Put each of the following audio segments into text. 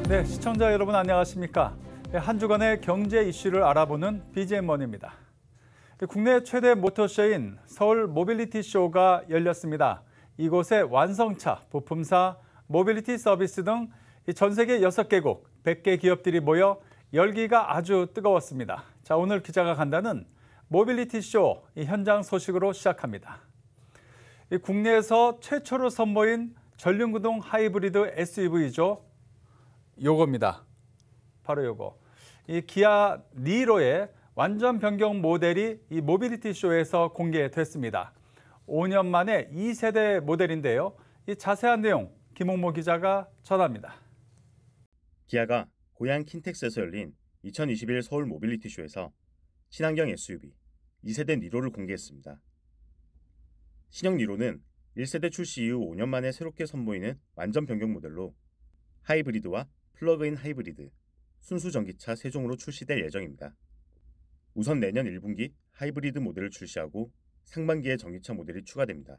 네, 시청자 여러분 안녕하십니까? 한 주간의 경제 이슈를 알아보는 BGM원입니다. 국내 최대 모터쇼인 서울 모빌리티 쇼가 열렸습니다. 이곳에 완성차, 부품사, 모빌리티 서비스 등 전 세계 6개국, 100개 기업들이 모여 열기가 아주 뜨거웠습니다. 자, 오늘 기자가 간다는 모빌리티 쇼 현장 소식으로 시작합니다. 국내에서 최초로 선보인 전륜구동 하이브리드 SUV죠. 요겁니다. 바로 요거. 이 기아 니로의 완전 변경 모델이 이 모빌리티 쇼에서 공개됐습니다. 5년 만에 2세대 모델인데요. 이 자세한 내용 김홍모 기자가 전합니다. 기아가 고양 킨텍스에서 열린 2021 서울 모빌리티 쇼에서 친환경 SUV 2세대 니로를 공개했습니다. 신형 니로는 1세대 출시 이후 5년 만에 새롭게 선보이는 완전 변경 모델로 하이브리드와 플러그인 하이브리드, 순수 전기차 3종으로 출시될 예정입니다. 우선 내년 1분기 하이브리드 모델을 출시하고 상반기에 전기차 모델이 추가됩니다.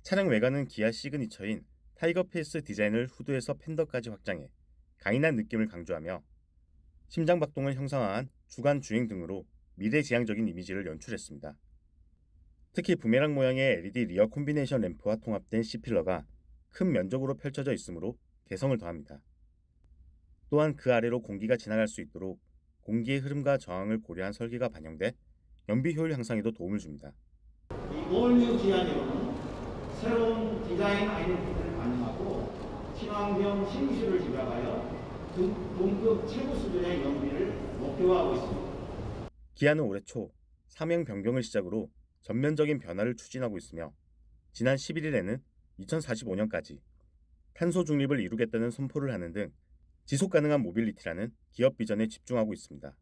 차량 외관은 기아 시그니처인 타이거 페이스 디자인을 후드에서 팬더까지 확장해 강인한 느낌을 강조하며 심장 박동을 형상화한 주간 주행 등으로 미래지향적인 이미지를 연출했습니다. 특히 부메랑 모양의 LED 리어 콤비네이션 램프와 통합된 C필러가 큰 면적으로 펼쳐져 있으므로 개성을 더합니다. 또한 그 아래로 공기가 지나갈 수 있도록 공기의 흐름과 저항을 고려한 설계가 반영돼 연비 효율 향상에도 도움을 줍니다. 이 올뉴 기아니로는 새로운 디자인 아이덴티티를 반영하고 친환경 신기술을 집약하여 동급 최고 수준의 연비를 목표화하고 있습니다. 기아는 올해 초 사명 변경을 시작으로 전면적인 변화를 추진하고 있으며 지난 11일에는 2045년까지 탄소 중립을 이루겠다는 선포를 하는 등 지속 가능한 모빌리티라는 기업 비전에 집중하고 있습니다.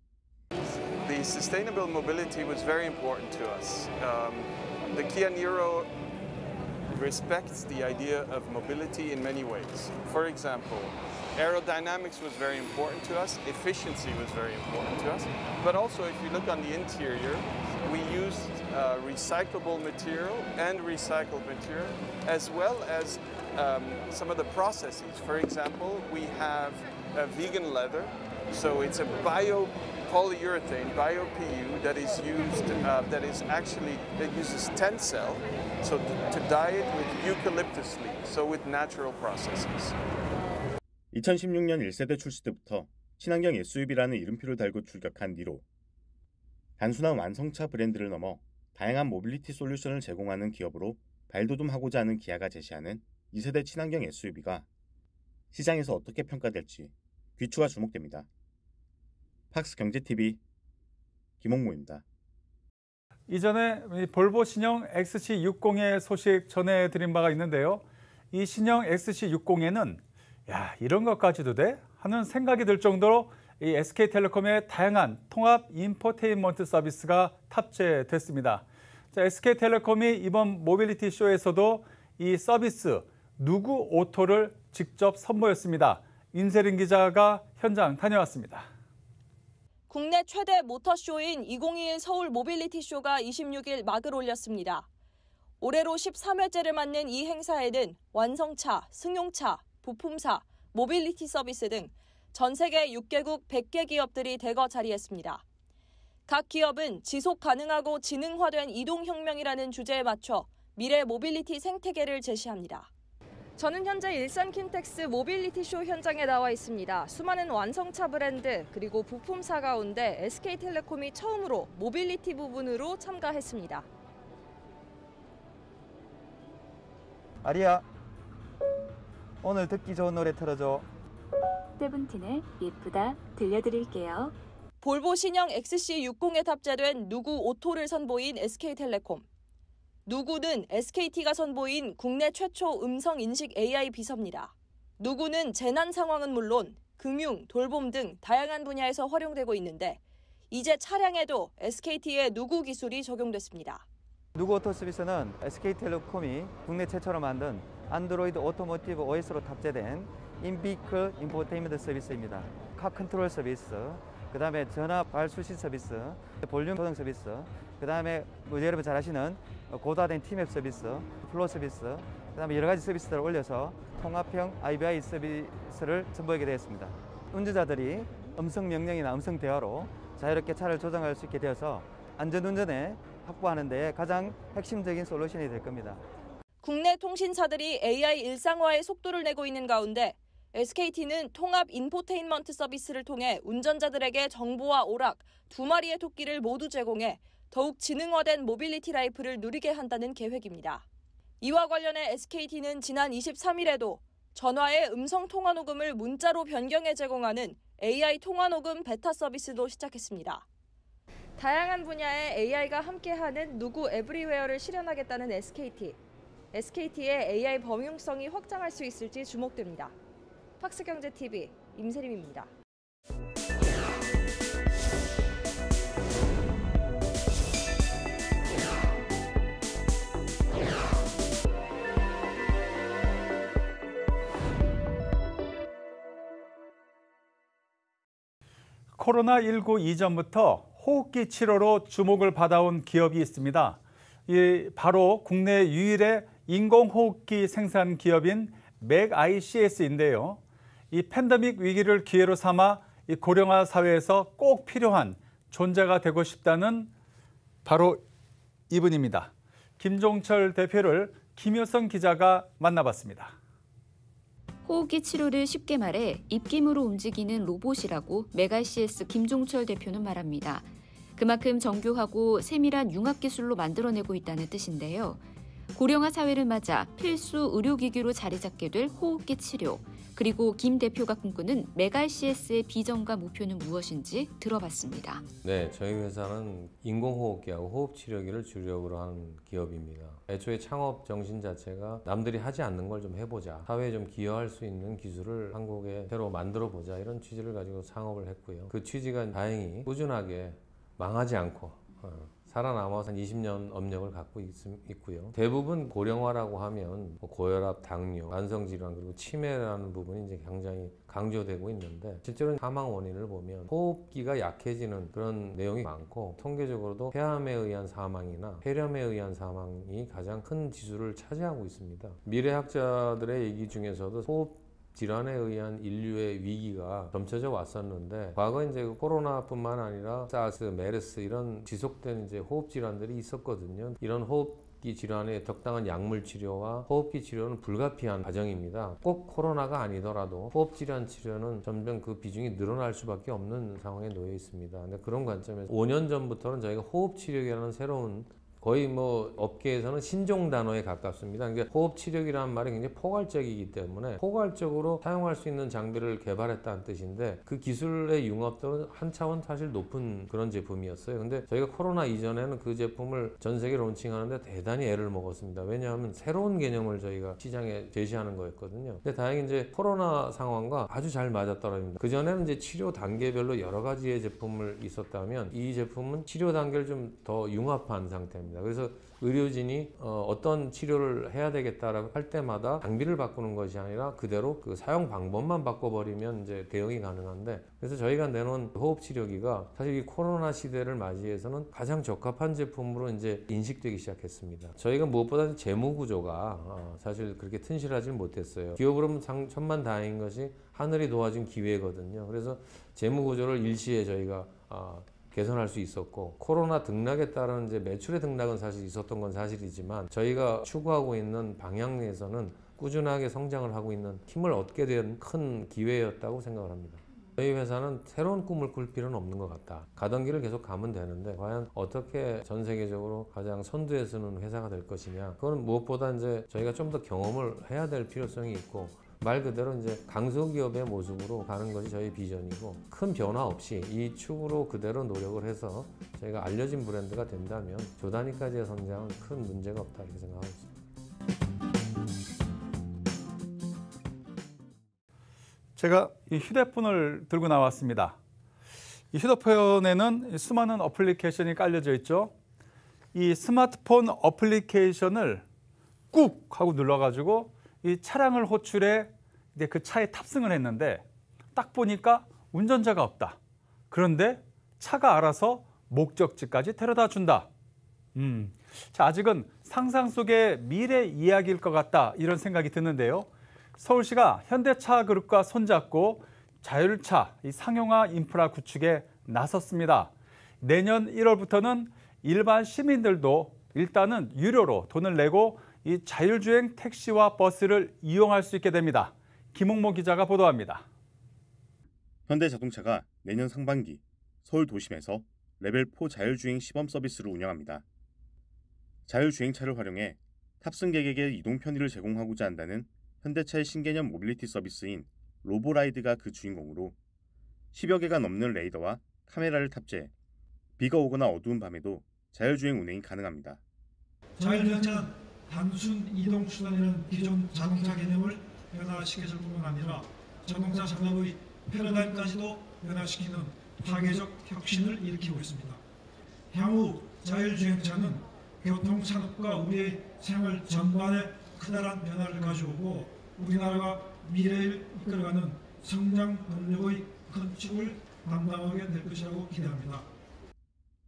The sustainable mobility was very important to us. The Kia Niro respects the idea of mobility in many ways. For example, aerodynamics was very important to us, efficiency was very important to us, but also if you look on the interior, we used recyclable material and recycled material, as well as some of the processes. For example, we have a vegan leather, so it's a biopolyurethane, bio-PU, that is used, that uses Tencel, so to dye it with eucalyptus leaves, so with natural processes. 2016년 1세대 출시 때부터 친환경 SUV라는 이름표를 달고 출격한 니로. 단순한 완성차 브랜드를 넘어 다양한 모빌리티 솔루션을 제공하는 기업으로 발돋움하고자 하는 기아가 제시하는 2세대 친환경 SUV가 시장에서 어떻게 평가될지 귀추가 주목됩니다. 팍스 경제TV 김홍모입니다. 이전에 볼보 신형 XC60의 소식 전해드린 바가 있는데요. 이 신형 XC60에는 야, 이런 것까지도 돼? 하는 생각이 들 정도로 이 SK텔레콤의 다양한 통합 인포테인먼트 서비스가 탑재됐습니다. 자, SK텔레콤이 이번 모빌리티 쇼에서도 이 서비스 누구 오토를 직접 선보였습니다. 윤세린 기자가 현장 다녀왔습니다. 국내 최대 모터쇼인 2021 서울 모빌리티 쇼가 26일 막을 올렸습니다. 올해로 13회째를 맞는 이 행사에는 완성차, 승용차, 부품사, 모빌리티 서비스 등 전 세계 6개국 100개 기업들이 대거 자리했습니다. 각 기업은 지속 가능하고 지능화된 이동혁명이라는 주제에 맞춰 미래 모빌리티 생태계를 제시합니다. 저는 현재 일산 킨텍스 모빌리티 쇼 현장에 나와 있습니다. 수많은 완성차 브랜드 그리고 부품사 가운데 SK텔레콤이 처음으로 모빌리티 부분으로 참가했습니다. 아리야, 오늘 듣기 좋은 노래 틀어줘. 세븐틴의 예쁘다 들려드릴게요. 볼보 신형 XC60에 탑재된 누구 오토를 선보인 SK텔레콤. 누구는 SKT가 선보인 국내 최초 음성 인식 AI 비서입니다. 누구는 재난 상황은 물론 금융, 돌봄 등 다양한 분야에서 활용되고 있는데 이제 차량에도 SKT의 누구 기술이 적용됐습니다. 누구 오토 서비스는 SK텔레콤이 국내 최초로 만든 안드로이드 오토모티브 OS로 탑재된 인비클 인포테인먼트 서비스입니다. 카 컨트롤 서비스, 그다음에 전화 발수시 서비스, 볼륨 조정 서비스, 그다음에 여러분 잘 아시는 고도화된 팀앱 서비스, 플로 서비스, 그다음에 여러 가지 서비스들을 올려서 통합형 IVI 서비스를 선보이게 되었습니다. 운전자들이 음성 명령이나 음성 대화로 자유롭게 차를 조정할 수 있게 되어서 안전운전에 확보하는 데 가장 핵심적인 솔루션이 될 겁니다. 국내 통신사들이 AI 일상화에 속도를 내고 있는 가운데 SKT는 통합 인포테인먼트 서비스를 통해 운전자들에게 정보와 오락, 두 마리의 토끼를 모두 제공해 더욱 지능화된 모빌리티 라이프를 누리게 한다는 계획입니다. 이와 관련해 SKT는 지난 23일에도 전화의 음성 통화 녹음을 문자로 변경해 제공하는 AI 통화 녹음 베타 서비스도 시작했습니다. 다양한 분야의 AI가 함께하는 누구 에브리웨어를 실현하겠다는 SKT. SKT의 AI 범용성이 확장할 수 있을지 주목됩니다. 팍스경제TV 임세림입니다. 코로나19 이전부터 호흡기 치료로 주목을 받아온 기업이 있습니다. 바로 국내 유일의 인공호흡기 생산 기업인 맥ICS인데요. 이 팬데믹 위기를 기회로 삼아 이 고령화 사회에서 꼭 필요한 존재가 되고 싶다는 바로 이분입니다. 김종철 대표를 김효성 기자가 만나봤습니다. 호흡기 치료를 쉽게 말해 입김으로 움직이는 로봇이라고 맥ICS 김종철 대표는 말합니다. 그만큼 정교하고 세밀한 융합 기술로 만들어내고 있다는 뜻인데요. 고령화 사회를 맞아 필수 의료기기로 자리 잡게 될 호흡기 치료, 그리고 김 대표가 꿈꾸는 맥ICS의 비전과 목표는 무엇인지 들어봤습니다. 네, 저희 회사는 인공호흡기하고 호흡치료기를 주력으로 하는 기업입니다. 애초에 창업 정신 자체가 남들이 하지 않는 걸 좀 해보자, 사회에 좀 기여할 수 있는 기술을 한국에 새로 만들어보자, 이런 취지를 가지고 창업을 했고요. 그 취지가 다행히 꾸준하게 망하지 않고 살아남아서 한 20년 업력을 갖고 있고요. 대부분 고령화라고 하면 고혈압, 당뇨, 만성질환, 그리고 치매라는 부분이 이제 굉장히 강조되고 있는데, 실제로 사망 원인을 보면 호흡기가 약해지는 그런 내용이 많고, 통계적으로도 폐암에 의한 사망이나 폐렴에 의한 사망이 가장 큰 지수를 차지하고 있습니다. 미래학자들의 얘기 중에서도 호흡 질환에 의한 인류의 위기가 점쳐져 왔었는데, 과거 이제 코로나뿐만 아니라 사스, 메르스 이런 지속된 이제 호흡 질환들이 있었거든요. 이런 호흡기 질환의 적당한 약물 치료와 호흡기 치료는 불가피한 과정입니다. 꼭 코로나가 아니더라도 호흡 질환 치료는 점점 그 비중이 늘어날 수밖에 없는 상황에 놓여 있습니다. 근데 그런 관점에서 5년 전부터는 저희가 호흡 치료기라는 새로운, 거의 뭐 업계에서는 신종 단어에 가깝습니다. 그러니까 호흡 치료기라는 말이 굉장히 포괄적이기 때문에 포괄적으로 사용할 수 있는 장비를 개발했다는 뜻인데, 그 기술의 융합도는 한 차원 사실 높은 그런 제품이었어요. 근데 저희가 코로나 이전에는 그 제품을 전 세계 론칭하는데 대단히 애를 먹었습니다. 왜냐하면 새로운 개념을 저희가 시장에 제시하는 거였거든요. 근데 다행히 이제 코로나 상황과 아주 잘 맞아떨어집니다. 그전에는 이제 치료 단계별로 여러 가지의 제품을 있었다면, 이 제품은 치료 단계를 좀 더 융합한 상태입니다. 그래서 의료진이 어떤 치료를 해야 되겠다라고 할 때마다 장비를 바꾸는 것이 아니라 그대로 그 사용 방법만 바꿔버리면 이제 대응이 가능한데, 그래서 저희가 내놓은 호흡 치료기가 사실 이 코로나 시대를 맞이해서는 가장 적합한 제품으로 이제 인식되기 시작했습니다. 저희가 무엇보다 재무 구조가 사실 그렇게 튼실하지 못했어요. 기업으로는 천만다행인 것이 하늘이 도와준 기회거든요. 그래서 재무 구조를 일시에 저희가 개선할 수 있었고, 코로나 등락에 따른 이제 매출의 등락은 사실 있었던 건 사실이지만, 저희가 추구하고 있는 방향에서는 꾸준하게 성장을 하고 있는 힘을 얻게 된 큰 기회였다고 생각을 합니다. 저희 회사는 새로운 꿈을 꿀 필요는 없는 것 같다. 가던 길을 계속 가면 되는데, 과연 어떻게 전 세계적으로 가장 선두에 서는 회사가 될 것이냐, 그건 무엇보다 이제 저희가 좀 더 경험을 해야 될 필요성이 있고, 말 그대로 이제 강소기업의 모습으로 가는 것이 저희 비전이고, 큰 변화 없이 이 축으로 그대로 노력을 해서 저희가 알려진 브랜드가 된다면 조 단위까지의 성장은 큰 문제가 없다, 이렇게 생각하고 있습니다. 제가 이 휴대폰을 들고 나왔습니다. 이 휴대폰에는 수많은 어플리케이션이 깔려져 있죠. 이 스마트폰 어플리케이션을 꾹 하고 눌러가지고 이 차량을 호출해 그 차에 탑승을 했는데, 딱 보니까 운전자가 없다. 그런데 차가 알아서 목적지까지 데려다 준다. 자, 아직은 상상 속의 미래 이야기일 것 같다 이런 생각이 드는데요. 서울시가 현대차 그룹과 손잡고 자율차 상용화 인프라 구축에 나섰습니다. 내년 1월부터는 일반 시민들도 일단은 유료로 돈을 내고 이 자율주행 택시와 버스를 이용할 수 있게 됩니다. 김홍모 기자가 보도합니다. 현대자동차가 내년 상반기 서울 도심에서 레벨 4 자율주행 시범 서비스를 운영합니다. 자율주행차를 활용해 탑승객에게 이동 편의를 제공하고자 한다는 현대차의 신개념 모빌리티 서비스인 로보라이드가 그 주인공으로 10여 개가 넘는 레이더와 카메라를 탑재해 비가 오거나 어두운 밤에도 자율주행 운행이 가능합니다. 자율주행차는 단순 이동 수단이라는 기존 자동차 개념을 변화시켜줄 뿐만 아니라 자동차 산업의 패러다임까지도 변화시키는 파괴적 혁신을 일으키고 있습니다. 향후 자율주행차는 교통산업과 우리의 생활 전반에 크다란 변화를 가져오고 우리나라가 미래를 이끌어가는 성장 동력의 건축을 담당하게 될 것이라고 기대합니다.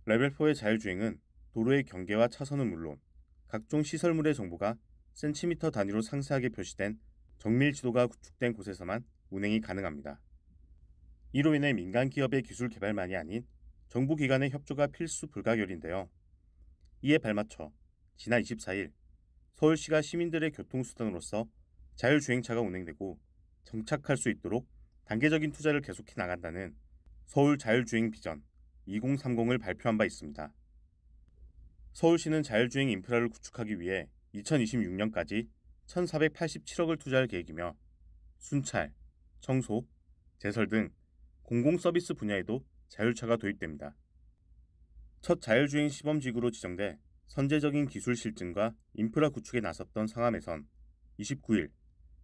레벨 4의 자율주행은 도로의 경계와 차선은 물론 각종 시설물의 정보가 센티미터 단위로 상세하게 표시된 정밀 지도가 구축된 곳에서만 운행이 가능합니다. 이로 인해 민간 기업의 기술 개발만이 아닌 정부 기관의 협조가 필수 불가결인데요. 이에 발맞춰 지난 24일 서울시가 시민들의 교통수단으로서 자율주행차가 운행되고 정착할 수 있도록 단계적인 투자를 계속해 나간다는 서울 자율주행 비전 2030을 발표한 바 있습니다. 서울시는 자율주행 인프라를 구축하기 위해 2026년까지 1,487억을 투자할 계획이며 순찰, 청소, 제설 등 공공서비스 분야에도 자율차가 도입됩니다. 첫 자율주행 시범지구로 지정돼 선제적인 기술 실증과 인프라 구축에 나섰던 상암에선 29일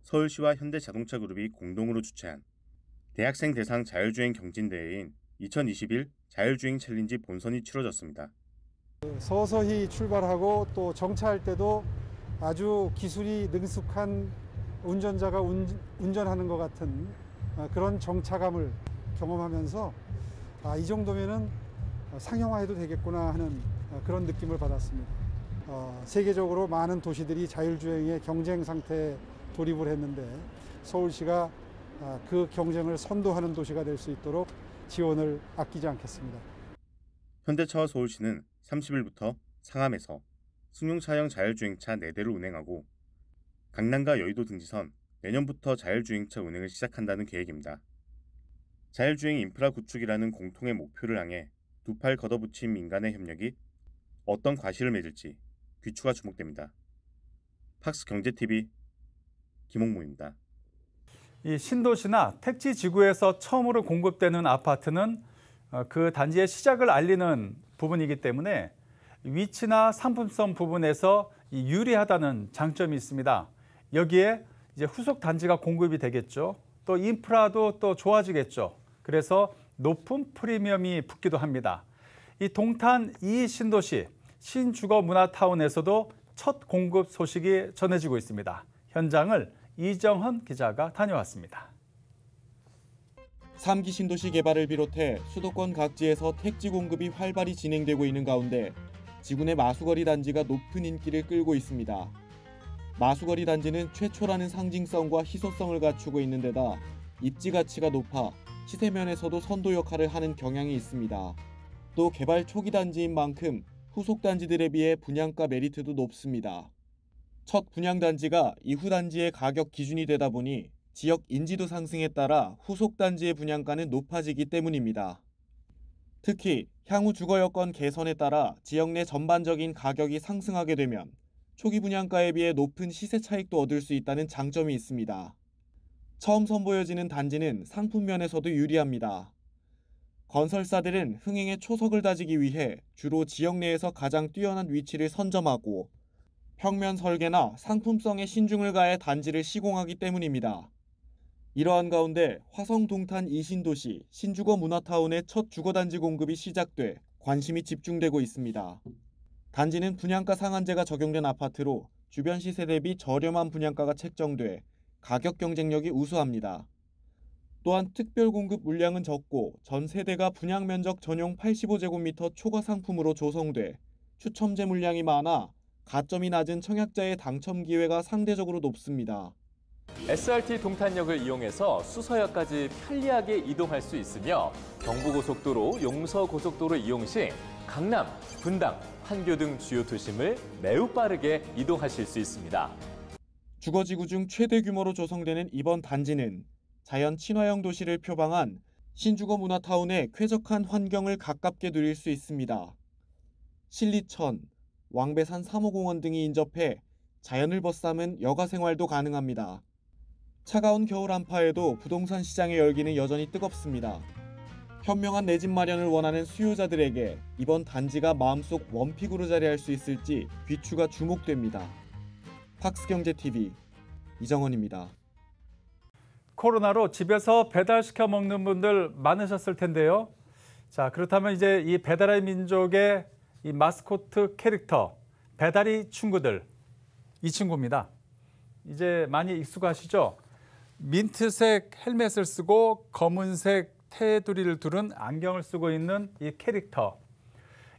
서울시와 현대자동차그룹이 공동으로 주최한 대학생 대상 자율주행 경진대회인 2021 자율주행 챌린지 본선이 치러졌습니다. 서서히 출발하고 또 정차할 때도 아주 기술이 능숙한 운전자가 운전하는 것 같은 그런 정차감을 경험하면서 이 정도면은 상용화해도 되겠구나 하는 그런 느낌을 받았습니다. 세계적으로 많은 도시들이 자율주행의 경쟁 상태에 돌입을 했는데 서울시가 그 경쟁을 선도하는 도시가 될 수 있도록 지원을 아끼지 않겠습니다. 현대차와 서울시는 30일부터 상암에서 승용차형 자율주행차 4대를 운행하고 강남과 여의도 등지선 내년부터 자율주행차 운행을 시작한다는 계획입니다. 자율주행 인프라 구축이라는 공통의 목표를 향해 두 팔 걷어붙인 민간의 협력이 어떤 과실을 맺을지 귀추가 주목됩니다. 팍스경제TV 김홍무입니다. 이 신도시나 택지 지구에서 처음으로 공급되는 아파트는 그 단지의 시작을 알리는 부분이기 때문에 위치나 상품성 부분에서 유리하다는 장점이 있습니다. 여기에 이제 후속 단지가 공급이 되겠죠. 또 인프라도 또 좋아지겠죠. 그래서 높은 프리미엄이 붙기도 합니다. 이 동탄 2 신도시 신주거문화타운에서도 첫 공급 소식이 전해지고 있습니다. 현장을 이정헌 기자가 다녀왔습니다. 3기 신도시 개발을 비롯해 수도권 각지에서 택지 공급이 활발히 진행되고 있는 가운데 지구내 마수거리 단지가 높은 인기를 끌고 있습니다. 마수거리 단지는 최초라는 상징성과 희소성을 갖추고 있는 데다 입지 가치가 높아 시세면에서도 선도 역할을 하는 경향이 있습니다. 또 개발 초기 단지인 만큼 후속 단지들에 비해 분양가 메리트도 높습니다. 첫 분양 단지가 이후 단지의 가격 기준이 되다 보니 지역 인지도 상승에 따라 후속 단지의 분양가는 높아지기 때문입니다. 특히 향후 주거 여건 개선에 따라 지역 내 전반적인 가격이 상승하게 되면 초기 분양가에 비해 높은 시세 차익도 얻을 수 있다는 장점이 있습니다. 처음 선보여지는 단지는 상품 면에서도 유리합니다. 건설사들은 흥행의 초석을 다지기 위해 주로 지역 내에서 가장 뛰어난 위치를 선점하고 평면 설계나 상품성에 신중을 가해 단지를 시공하기 때문입니다. 이러한 가운데 화성 동탄 2신도시 신주거 문화타운의 첫 주거단지 공급이 시작돼 관심이 집중되고 있습니다. 단지는 분양가 상한제가 적용된 아파트로 주변 시세 대비 저렴한 분양가가 책정돼 가격 경쟁력이 우수합니다. 또한 특별 공급 물량은 적고 전 세대가 분양 면적 전용 85제곱미터 초과 상품으로 조성돼 추첨제 물량이 많아 가점이 낮은 청약자의 당첨 기회가 상대적으로 높습니다. SRT 동탄역을 이용해서 수서역까지 편리하게 이동할 수 있으며 경부고속도로, 용서고속도로 이용 시 강남, 분당, 판교 등 주요 도심을 매우 빠르게 이동하실 수 있습니다. 주거지구 중 최대 규모로 조성되는 이번 단지는 자연 친화형 도시를 표방한 신주거 문화타운의 쾌적한 환경을 가깝게 누릴 수 있습니다. 신리천, 왕배산 3호공원 등이 인접해 자연을 벗삼은 여가 생활도 가능합니다. 차가운 겨울 한파에도 부동산 시장의 열기는 여전히 뜨겁습니다. 현명한 내 집 마련을 원하는 수요자들에게 이번 단지가 마음속 원픽으로 자리할 수 있을지 귀추가 주목됩니다. 팍스경제TV 이정원입니다. 코로나로 집에서 배달시켜 먹는 분들 많으셨을 텐데요. 자, 그렇다면 이제 이 배달의 민족의 이 마스코트 캐릭터, 배달이 친구들, 이 친구입니다. 이제 많이 익숙하시죠? 민트색 헬멧을 쓰고 검은색 테두리를 두른 안경을 쓰고 있는 이 캐릭터.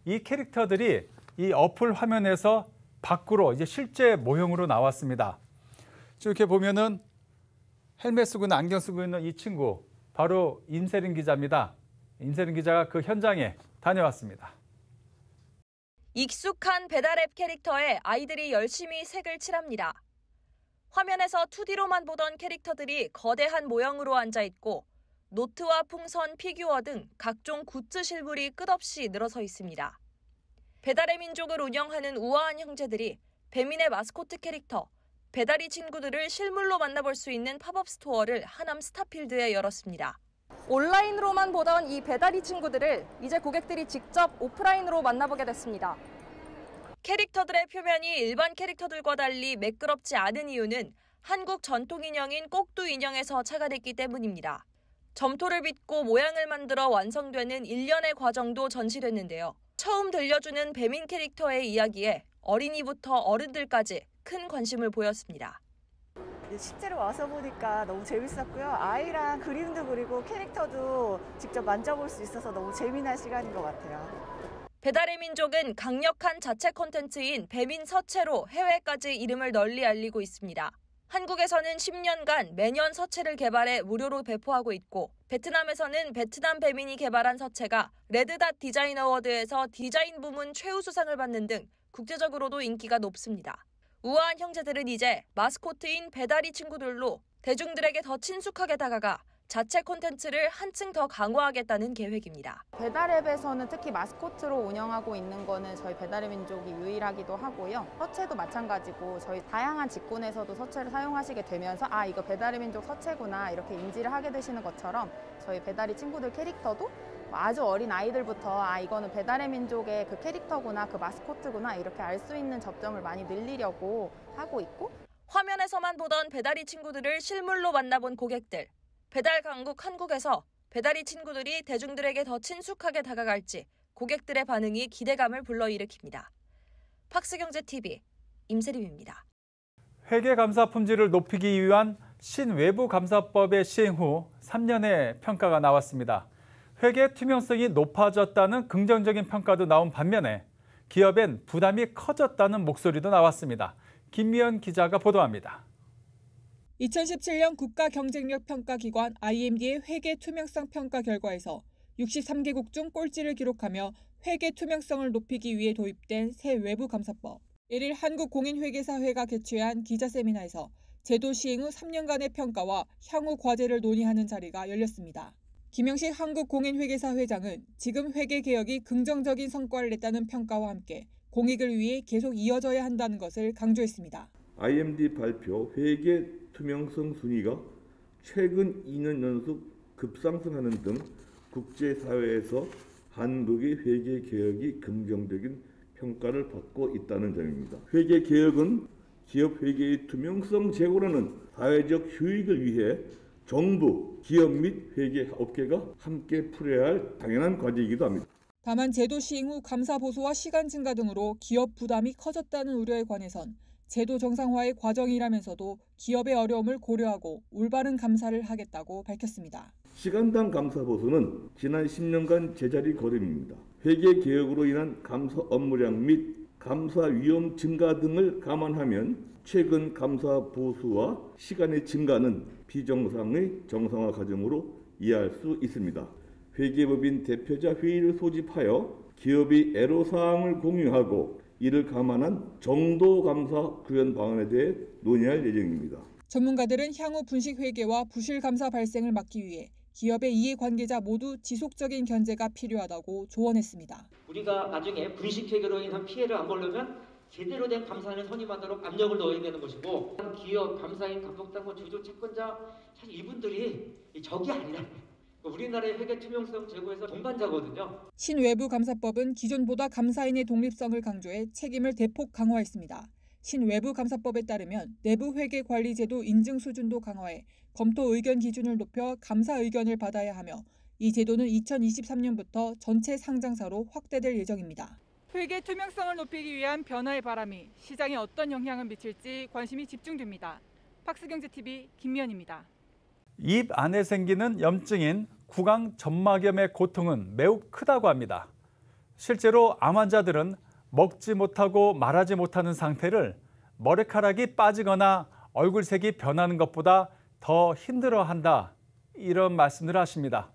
이 캐릭터들이 이 어플 화면에서 밖으로 이제 실제 모형으로 나왔습니다. 이렇게 보면은 헬멧 쓰고 있는 안경 쓰고 있는 이 친구, 바로 임세린 기자입니다. 임세린 기자가 그 현장에 다녀왔습니다. 익숙한 배달앱 캐릭터에 아이들이 열심히 색을 칠합니다. 화면에서 2D로만 보던 캐릭터들이 거대한 모형으로 앉아있고 노트와 풍선, 피규어 등 각종 굿즈 실물이 끝없이 늘어서 있습니다. 배달의 민족을 운영하는 우아한 형제들이 배민의 마스코트 캐릭터, 배달이 친구들을 실물로 만나볼 수 있는 팝업 스토어를 하남 스타필드에 열었습니다. 온라인으로만 보던 이 배달이 친구들을 이제 고객들이 직접 오프라인으로 만나보게 됐습니다. 캐릭터들의 표면이 일반 캐릭터들과 달리 매끄럽지 않은 이유는 한국 전통 인형인 꼭두 인형에서 착안했기 때문입니다. 점토를 빚고 모양을 만들어 완성되는 일련의 과정도 전시됐는데요. 처음 들려주는 배민 캐릭터의 이야기에 어린이부터 어른들까지 큰 관심을 보였습니다. 실제로 와서 보니까 너무 재밌었고요. 아이랑 그림도 그리고 캐릭터도 직접 만져볼 수 있어서 너무 재미난 시간인 것 같아요. 배달의 민족은 강력한 자체 콘텐츠인 배민 서체로 해외까지 이름을 널리 알리고 있습니다. 한국에서는 10년간 매년 서체를 개발해 무료로 배포하고 있고 베트남에서는 베트남 배민이 개발한 서체가 레드닷 디자인 어워드에서 디자인 부문 최우수상을 받는 등 국제적으로도 인기가 높습니다. 우아한 형제들은 이제 마스코트인 배달이 친구들로 대중들에게 더 친숙하게 다가가 자체 콘텐츠를 한층 더 강화하겠다는 계획입니다. 배달앱에서는 특히 마스코트로 운영하고 있는 거는 저희 배달의 민족이 유일하기도 하고요. 서체도 마찬가지고 저희 다양한 직군에서도 서체를 사용하시게 되면서 아 이거 배달의 민족 서체구나 이렇게 인지를 하게 되시는 것처럼 저희 배달이 친구들 캐릭터도 아주 어린 아이들부터 아 이거는 배달의 민족의 그 캐릭터구나 그 마스코트구나 이렇게 알 수 있는 접점을 많이 늘리려고 하고 있고 화면에서만 보던 배달이 친구들을 실물로 만나본 고객들. 배달 강국 한국에서 배달이 친구들이 대중들에게 더 친숙하게 다가갈지 고객들의 반응이 기대감을 불러일으킵니다. 팍스경제TV 임세림입니다. 회계감사 품질을 높이기 위한 신외부감사법의 시행 후 3년의 평가가 나왔습니다. 회계 투명성이 높아졌다는 긍정적인 평가도 나온 반면에 기업엔 부담이 커졌다는 목소리도 나왔습니다. 김미연 기자가 보도합니다. 2017년 국가경쟁력평가기관 IMD의 회계 투명성 평가 결과에서 63개국 중 꼴찌를 기록하며 회계 투명성을 높이기 위해 도입된 새 외부감사법. 1일 한국공인회계사회가 개최한 기자세미나에서 제도 시행 후 3년간의 평가와 향후 과제를 논의하는 자리가 열렸습니다. 김영식 한국공인회계사 회장은 지금 회계개혁이 긍정적인 성과를 냈다는 평가와 함께 공익을 위해 계속 이어져야 한다는 것을 강조했습니다. IMD 발표 회계 투명성 순위가 최근 2년 연속 급상승하는 등 국제사회에서 한국의 회계개혁이 긍정적인 평가를 받고 있다는 점입니다. 회계개혁은 기업 회계의 투명성 제고라는 사회적 효익을 위해 정부, 기업 및 회계업계가 함께 풀어야 할 당연한 과제이기도 합니다. 다만 제도 시행 후 감사 보수와 시간 증가 등으로 기업 부담이 커졌다는 우려에 관해선 제도 정상화의 과정이라면서도 기업의 어려움을 고려하고 올바른 감사를 하겠다고 밝혔습니다. 시간당 감사 보수는 지난 10년간 제자리 걸음입니다. 회계 개혁으로 인한 감사 업무량 및 감사 위험 증가 등을 감안하면 최근 감사 보수와 시간의 증가는 비정상의 정상화 과정으로 이해할 수 있습니다. 회계법인 대표자 회의를 소집하여 기업이 애로사항을 공유하고 이를 감안한 정도 감사 구현 방안에 대해 논의할 예정입니다. 전문가들은 향후 분식 회계와 부실 감사 발생을 막기 위해 기업의 이해관계자 모두 지속적인 견제가 필요하다고 조언했습니다. 우리가 나중에 분식 회계로 인한 피해를 안 보려면 제대로 된 감사인을 선임하도록 압력을 넣어야 되는 것이고, 기업, 감사인, 감독당국, 주주, 채권자, 사실 이분들이 적이 아니라 우리나라의 회계 투명성 제고에서 동반자거든요. 신외부감사법은 기존보다 감사인의 독립성을 강조해 책임을 대폭 강화했습니다. 신외부감사법에 따르면 내부 회계 관리 제도 인증 수준도 강화해 검토 의견 기준을 높여 감사 의견을 받아야 하며, 이 제도는 2023년부터 전체 상장사로 확대될 예정입니다. 회계 투명성을 높이기 위한 변화의 바람이 시장에 어떤 영향을 미칠지 관심이 집중됩니다. 팍스경제TV 김미연입니다. 입 안에 생기는 염증인 구강 점막염의 고통은 매우 크다고 합니다. 실제로 암 환자들은 먹지 못하고 말하지 못하는 상태를 머리카락이 빠지거나 얼굴색이 변하는 것보다 더 힘들어한다, 이런 말씀을 하십니다.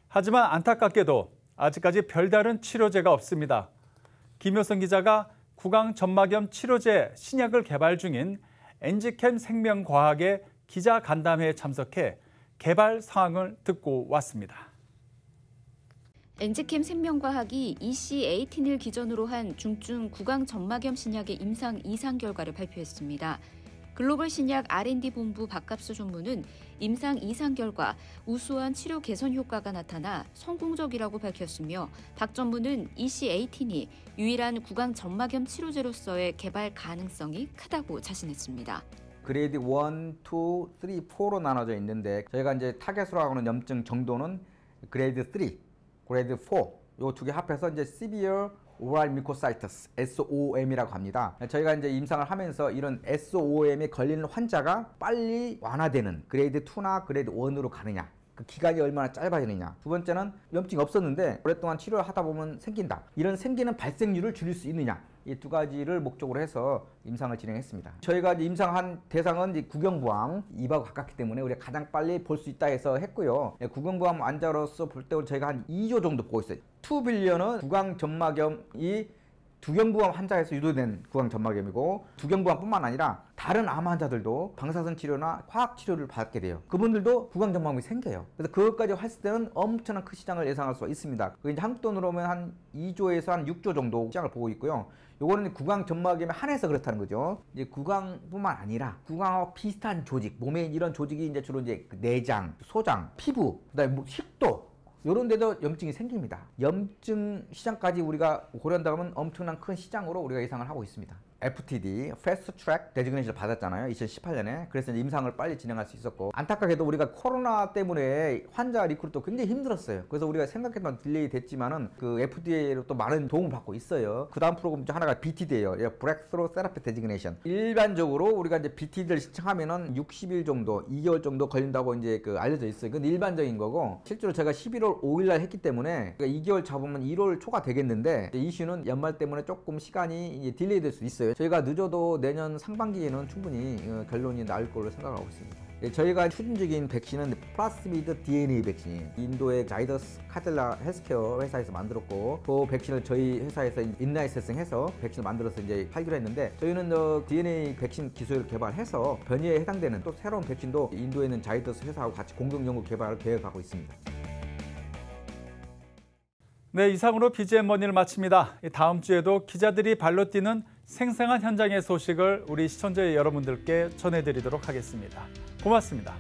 하지만 안타깝게도 아직까지 별다른 치료제가 없습니다. 김효선 기자가 구강 점막염 치료제 신약을 개발 중인 엔지캠 생명과학의 기자 간담회에 참석해 개발 상황을 듣고 왔습니다. 엔지캠 생명과학이 EC18을 기전으로 한 중증 구강 점막염 신약의 임상 2상 결과를 발표했습니다. 글로벌 신약 R&D 본부 박갑수 전무는 임상 2상 결과 우수한 치료 개선 효과가 나타나 성공적이라고 밝혔으며, 박 전무는 EC18이 유일한 구강 점막염 치료제로서의 개발 가능성이 크다고 자신했습니다. 그레이드 1, 2, 3, 4로 나눠져 있는데, 저희가 이제 타겟으로 하는 염증 정도는 그레이드 3, 그레이드 4, 요 두 개 합해서 이제 Severe Oral Mucositis, SOM이라고 합니다. 저희가 이제 임상을 하면서 이런 SOM에 걸리는 환자가 빨리 완화되는 그레이드 2나 그레이드 1으로 가느냐, 그 기간이 얼마나 짧아지느냐. 두 번째는 염증이 없었는데 오랫동안 치료를 하다 보면 생긴다. 이런 생기는 발생률을 줄일 수 있느냐. 이 두 가지를 목적으로 해서 임상을 진행했습니다. 저희가 이제 임상한 대상은 이제 구경부암, 입하고 가깝기 때문에 우리가 가장 빨리 볼 수 있다 해서 했고요. 구경부암 환자로서 볼 때 저희가 한 2조 정도 보고 있어요. 2빌리언은 구강 점막염이 두경부암 환자에서 유도된 구강 점막염이고, 두경부암뿐만 아니라 다른 암 환자들도 방사선 치료나 화학 치료를 받게 돼요. 그분들도 구강 점막염이 생겨요. 그래서 그것까지 했을 때는 엄청난 큰 시장을 예상할 수가 있습니다. 그게 이제 한국 돈으로 오면 한 2조에서 한 6조 정도 시장을 보고 있고요. 요거는 구강 점막염에 한해서 그렇다는 거죠. 이제 구강뿐만 아니라 구강하고 비슷한 조직, 몸에 이런 조직이 이제 주로 이제 내장, 소장, 피부, 그다음에 뭐 식도, 이런 데도 염증이 생깁니다. 염증 시장까지 우리가 고려한다면 엄청난 큰 시장으로 우리가 예상을 하고 있습니다. FTD, Fast Track 데지그네이션을 받았잖아요. 2018년에. 그래서 임상을 빨리 진행할 수 있었고, 안타깝게도 우리가 코로나 때문에 환자 리크루트도 굉장히 힘들었어요. 그래서 우리가 생각했던 딜레이 됐지만은 그 FDA로 또 많은 도움을 받고 있어요. 그 다음 프로그램 중 하나가 BTD예요. Breakthrough Therapy Designation. 일반적으로 우리가 이제 BTD를 신청하면은 60일 정도, 2개월 정도 걸린다고 이제 그 알려져 있어요. 이건 일반적인 거고, 실제로 제가 11월 5일날 했기 때문에 2개월 잡으면 1월 초가 되겠는데, 이슈는 연말 때문에 조금 시간이 이제 딜레이 될 수 있어요. 저희가 늦어도 내년 상반기에는 충분히 결론이 나올 걸로 생각하고 있습니다. 저희가 추진적인 백신은 플라스미드 DNA 백신, 인도의 자이더스 카딜라 헬스케어 회사에서 만들었고, 그 백신을 저희 회사에서 인라이센싱해서 백신을 만들어서 이제 팔기로 했는데, 저희는 DNA 백신 기술을 개발해서 변이에 해당되는 또 새로운 백신도 인도에 있는 자이더스 회사하고 같이 공동 연구 개발을 계획하고 있습니다. 네, 이상으로 BGM 머니를 마칩니다. 다음 주에도 기자들이 발로 뛰는 생생한 현장의 소식을 우리 시청자 여러분들께 전해드리도록 하겠습니다. 고맙습니다.